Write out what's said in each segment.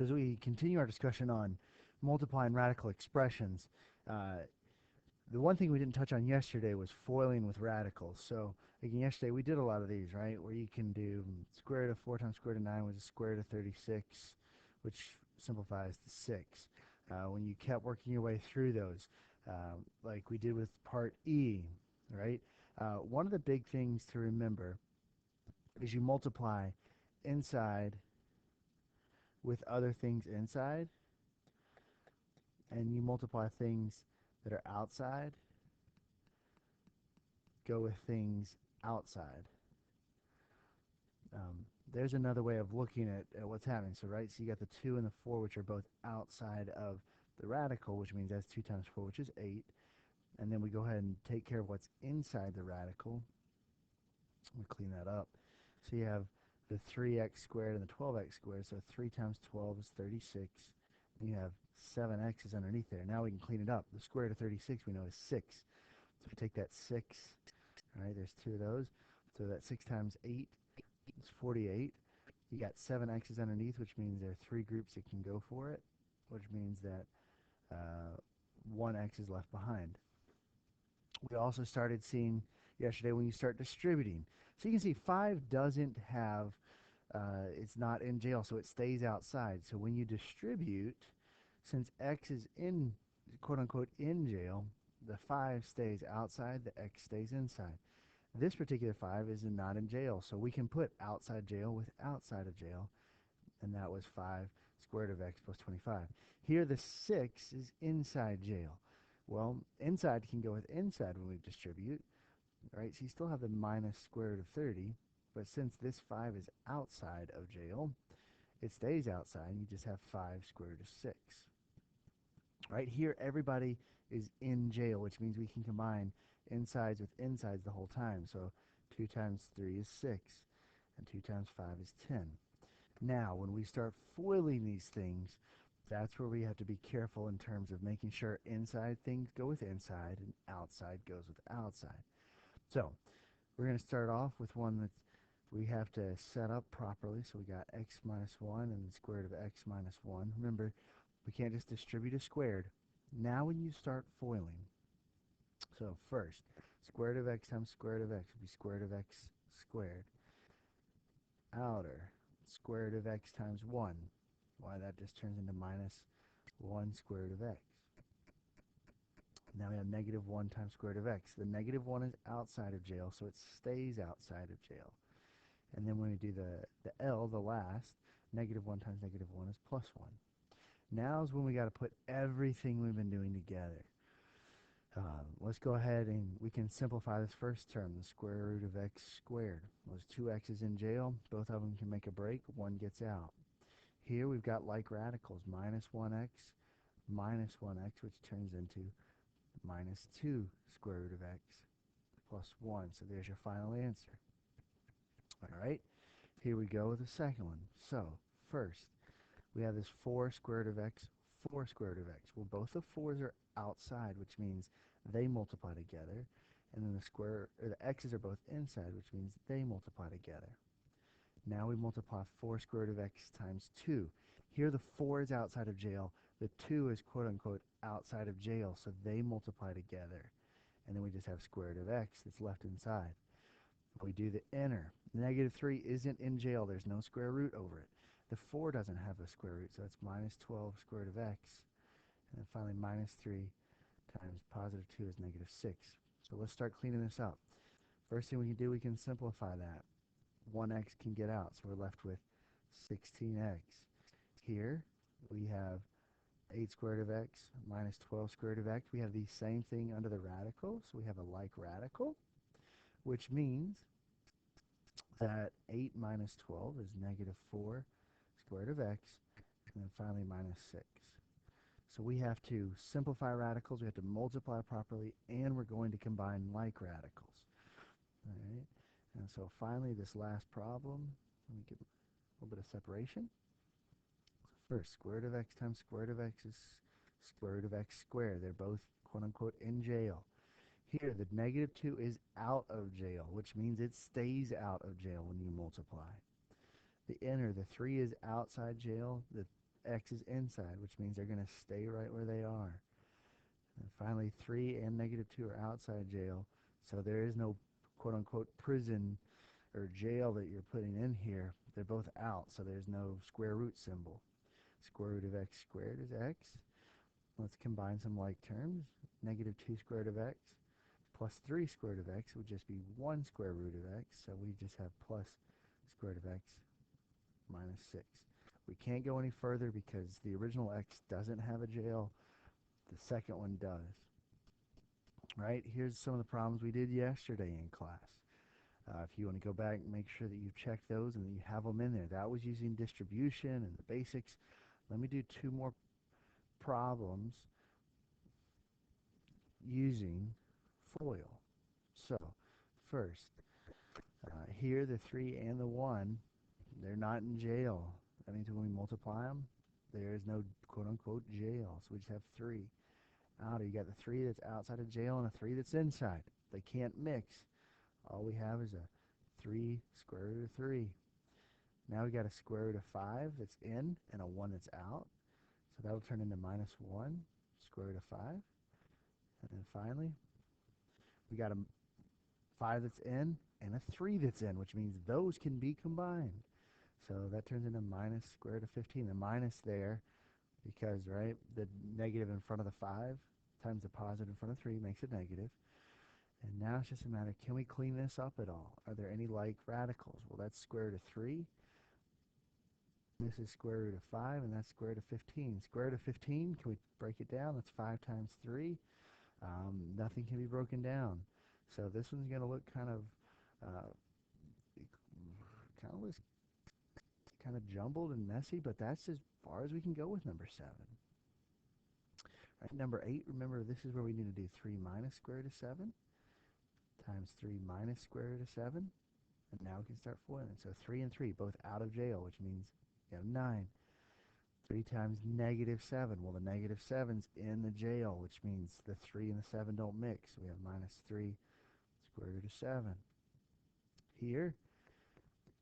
So as we continue our discussion on multiplying radical expressions, uh, the one thing we didn't touch on yesterday was foiling with radicals. So again, yesterday we did a lot of these, right? Where you can do square root of 4 times square root of 9 was the square root of 36, which simplifies to 6. When you kept working your way through those, like we did with part E, right? One of the big things to remember is you multiply inside with other things inside, and you multiply things that are outside, go with things outside. There's another way of looking at what's happening. So, right, so you got the 2 and the 4, which are both outside of the radical, which means that's 2 times 4, which is 8. And then we go ahead and take care of what's inside the radical. We'll clean that up. So you have the 3x squared and the 12x squared. So 3 times 12 is 36. And you have 7x's underneath there. Now we can clean it up. The square root of 36 we know is 6. So we take that 6, all right, there's 2 of those. So that 6 times 8 is 48. You got 7x's underneath, which means there are 3 groups that can go for it, which means that 1x is left behind. We also started seeing yesterday when you start distributing. So you can see 5 doesn't have, it's not in jail, so it stays outside. So when you distribute, since x is in, quote unquote, in jail, the 5 stays outside, the x stays inside. This particular 5 is not in jail, so we can put outside jail with outside of jail, and that was 5 square root of x plus 25. Here the 6 is inside jail. Well, inside can go with inside when we distribute, right? So you still have the minus square root of 30, but since this 5 is outside of jail, it stays outside, and you just have 5 square root of 6. Right here, everybody is in jail, which means we can combine insides with insides the whole time. So 2 times 3 is 6, and 2 times 5 is 10. Now, when we start foiling these things, that's where we have to be careful in terms of making sure inside things go with inside and outside goes with outside. So we're going to start off with one that we have to set up properly. So we got x minus 1 and the square root of x minus 1. Remember, we can't just distribute a squared. Now when you start foiling, so first, square root of x times square root of x would be square root of x squared. Outer, square root of x times 1. Why, that just turns into minus 1 square root of x. Now we have negative 1 times square root of x. The negative 1 is outside of jail, so it stays outside of jail. And then when we do the L, the last, negative 1 times negative 1 is plus 1. Now is when we got to put everything we've been doing together. Let's go ahead and we can simplify this first term, the square root of x squared. Those 2 x's in jail, both of them can make a break, one gets out. Here we've got like radicals, minus 1x, minus 1x, which turns into minus 2 square root of x plus 1. So there's your final answer. All right, here we go with the second one. So first, we have this 4 square root of x, 4 square root of x. Well, both the 4's are outside, which means they multiply together. And then the x's are both inside, which means they multiply together. Now we multiply 4 square root of x times 2. Here the 4 is outside of jail. The 2 is quote-unquote outside of jail, so they multiply together. And then we just have square root of x that's left inside. We do the inner. Negative 3 isn't in jail. There's no square root over it. The 4 doesn't have a square root, so it's minus 12 square root of x. And then finally, minus 3 times positive 2 is negative 6. So let's start cleaning this up. First thing we can do, we can simplify that. 1x can get out, so we're left with 16x. Here we have 8 square root of x minus 12 square root of x. We have the same thing under the radical, so we have a like radical, which means that 8 minus 12 is negative 4 square root of x, and then finally minus 6. So we have to simplify radicals, we have to multiply properly, and we're going to combine like radicals. All right, and so finally this last problem, let me get a little bit of separation. So first, square root of x times square root of x is square root of x squared. They're both quote-unquote in jail. Here, the negative 2 is out of jail, which means it stays out of jail when you multiply. The inner, the 3 is outside jail. The x is inside, which means they're going to stay right where they are. And finally, 3 and negative 2 are outside jail, so there is no quote-unquote prison or jail that you're putting in here. They're both out, so there's no square root symbol. Square root of x squared is x. Let's combine some like terms. Negative 2 squared of x plus 3 squared of x would just be 1 square root of x, so we just have plus square root of x minus 6. We can't go any further because the original x doesn't have a jail. The second one does. Right? Here's some of the problems we did yesterday in class. If you want to go back and make sure that you check those and that you have them in there. That was using distribution and the basics. Let me do 2 more problems using FOIL. So, first, here the 3 and the 1, they're not in jail. That means when we multiply them, there is no quote-unquote jail. So we just have 3. Out, you got the 3 that's outside of jail and a 3 that's inside. They can't mix. All we have is a 3 square root of 3. Now we got a square root of 5 that's in and a 1 that's out. So that'll turn into minus 1 square root of 5. And then finally, we got a 5 that's in and a 3 that's in, which means those can be combined. So that turns into minus square root of 15. The minus there because, right, the negative in front of the 5 times the positive in front of 3 makes it negative. And now it's just a matter, can we clean this up at all? Are there any like radicals? Well, that's square root of 3. This is square root of 5, and that's square root of 15. Square root of 15, can we break it down? That's 5 times 3. Nothing can be broken down. So this one's going to look kind of jumbled and messy, but that's as far as we can go with number 7. Right, number 8, remember this is where we need to do 3 minus square root of 7 times 3 minus square root of 7. And now we can start foiling. So 3 and 3, both out of jail, which means you have 9. 3 times negative 7. Well, the negative 7's in the jail, which means the 3 and the 7 don't mix. We have minus 3 square root of 7. Here,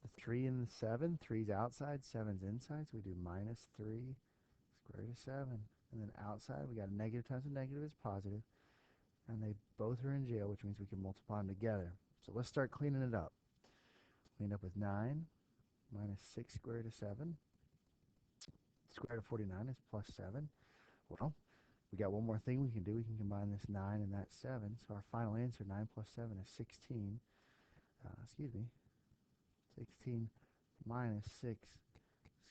the 3 and the 7, 3's outside, 7's inside, so we do minus 3 square root of 7. And then outside, we got a negative times a negative is positive, and they both are in jail, which means we can multiply them together. So let's start cleaning it up. We end up with 9 minus 6 square root of 7. Square root of 49 is plus 7. Well, we got one more thing we can do. We can combine this 9 and that 7. So our final answer, 9 plus 7, is 16. 16 minus 6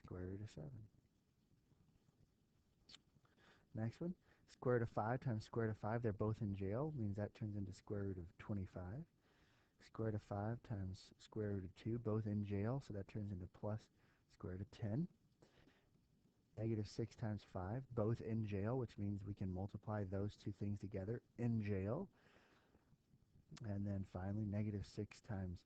square root of 7. Next one, square root of 5 times square root of 5. They're both in jail. Means that turns into square root of 25. Square root of 5 times square root of 2. Both in jail. So that turns into plus square root of 10. Negative 6 times 5. Both in jail, which means we can multiply those two things together in jail. And then finally, negative 6 times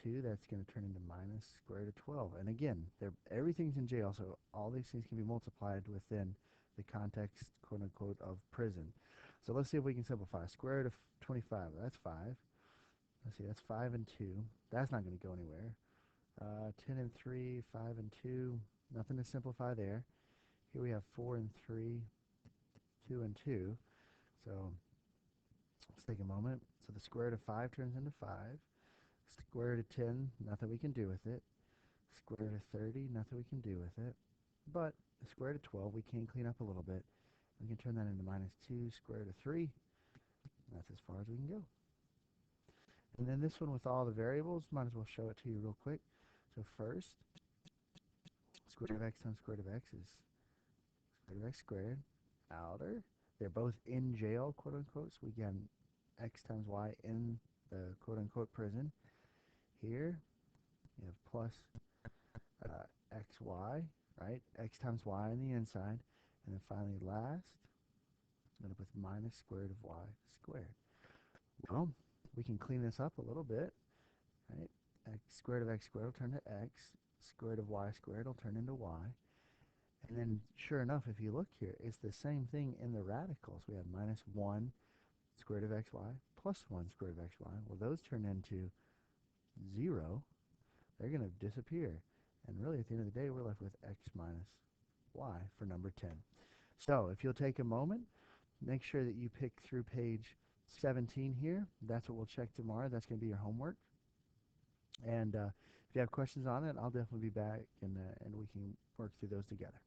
2, that's going to turn into minus square root of 12. And again, everything's in jail, so all these things can be multiplied within the context, quote-unquote, of prison. So let's see if we can simplify. Square root of 25, that's 5. Let's see, that's 5 and 2. That's not going to go anywhere. 10 and 3, 5 and 2, nothing to simplify there. Here we have 4 and 3, 2 and 2. So let's take a moment. So the square root of 5 turns into 5. Square root of 10, nothing we can do with it. Square root of 30, nothing we can do with it. But the square root of 12, we can clean up a little bit. We can turn that into minus 2 square root of 3. That's as far as we can go. And then this one with all the variables, might as well show it to you real quick. So first, square root of x times square root of x is square root of x squared. Outer, they're both in jail, quote unquote, so we get x times y in the quote unquote prison. Here, you have plus xy, right? X times y on the inside. And then finally last, end up with minus square root of y squared. Well, we can clean this up a little bit, right? Square root of x squared will turn to x. Square root of y squared will turn into y. And then, sure enough, if you look here, it's the same thing in the radicals. We have minus 1 square root of xy plus 1 square root of xy. Well, those turn into 0. They're going to disappear. And really, at the end of the day, we're left with x minus Y for number 10. So if you'll take a moment, make sure that you pick through page 17 here. That's what we'll check tomorrow. That's going to be your homework. And if you have questions on it, I'll definitely be back and we can work through those together.